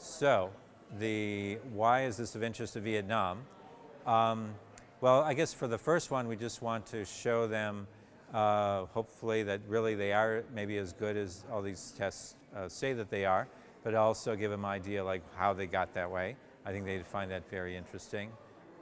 So, why is this of interest to Vietnam? Well, I guess for the first one, we just want to show them, hopefully, that really they are maybe as good as all these tests say that they are, but also give them an idea like how they got that way. I think they'd find that very interesting.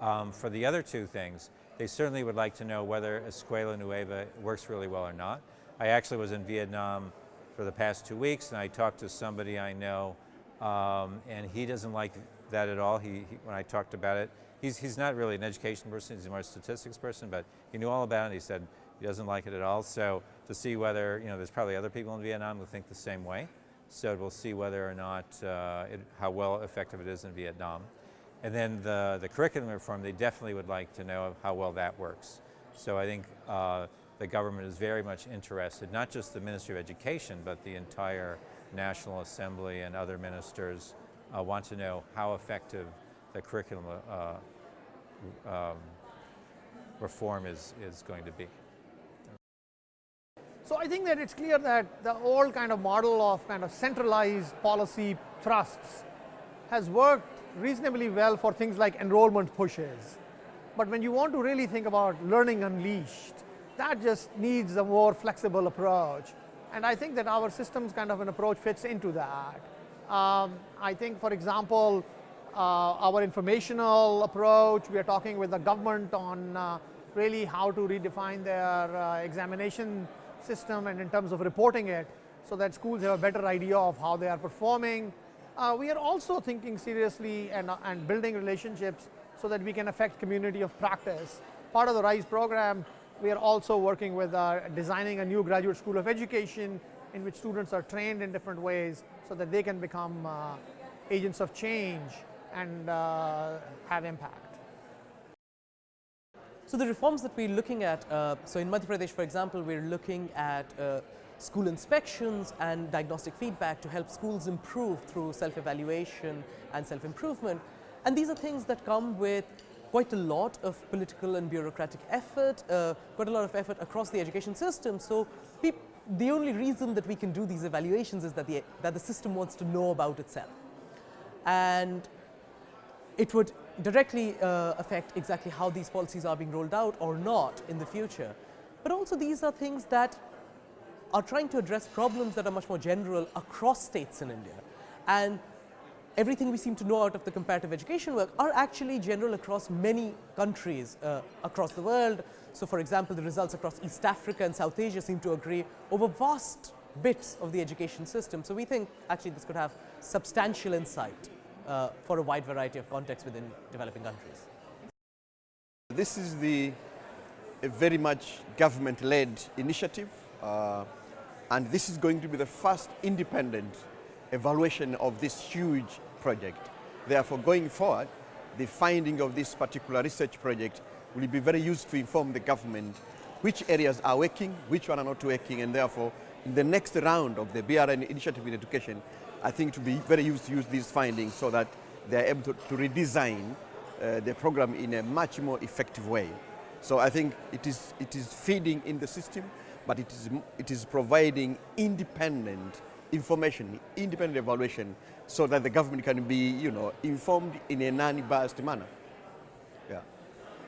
For the other two things, they certainly would like to know whether Escuela Nueva works really well or not. I actually was in Vietnam for the past 2 weeks, and I talked to somebody I know, and he doesn't like that at all. When I talked about it, he's not really an education person, he's more a statistics person, but he knew all about it. He said he doesn't like it at all. So to see whether, there's probably other people in Vietnam who think the same way. So we'll see whether or not, how well effective it is in Vietnam. And then the curriculum reform, they definitely would like to know how well that works. So I think the government is very much interested, not just the Ministry of Education, but the entire National Assembly and other ministers want to know how effective the curriculum reform is going to be. So I think that it's clear that the old kind of model of kind of centralized policy thrusts has worked reasonably well for things like enrollment pushes. But when you want to really think about learning unleashed, that just needs a more flexible approach. And I think that our systems kind of an approach fits into that. I think, for example, our informational approach, we are talking with the government on really how to redefine their examination system and in terms of reporting it so that schools have a better idea of how they are performing. We are also thinking seriously and building relationships so that we can affect community of practice. Part of the RISE program, we are also working with designing a new graduate school of education in which students are trained in different ways so that they can become agents of change and have impact. So the reforms that we're looking at, so in Madhya Pradesh, for example, we're looking at school inspections and diagnostic feedback to help schools improve through self-evaluation and self-improvement. And these are things that come with quite a lot of political and bureaucratic effort, quite a lot of effort across the education system. So the only reason that we can do these evaluations is that the system wants to know about itself. And it would directly affect exactly how these policies are being rolled out or not in the future. But also these are things that are trying to address problems that are much more general across states in India. And everything we seem to know out of the comparative education work are actually general across many countries across the world. So for example, the results across East Africa and South Asia seem to agree over vast bits of the education system. So we think actually this could have substantial insight for a wide variety of contexts within developing countries. This is a very much government-led initiative, and this is going to be the first independent evaluation of this huge project. Therefore, going forward, the finding of this particular research project will be very useful to inform the government which areas are working, which one are not working, and therefore, in the next round of the BRN initiative in education, I think it will be very useful to use these findings so that they are able to redesign the program in a much more effective way. So I think it is feeding in the system, but it is providing independent information, independent evaluation, so that the government can be, informed in a non-biased manner.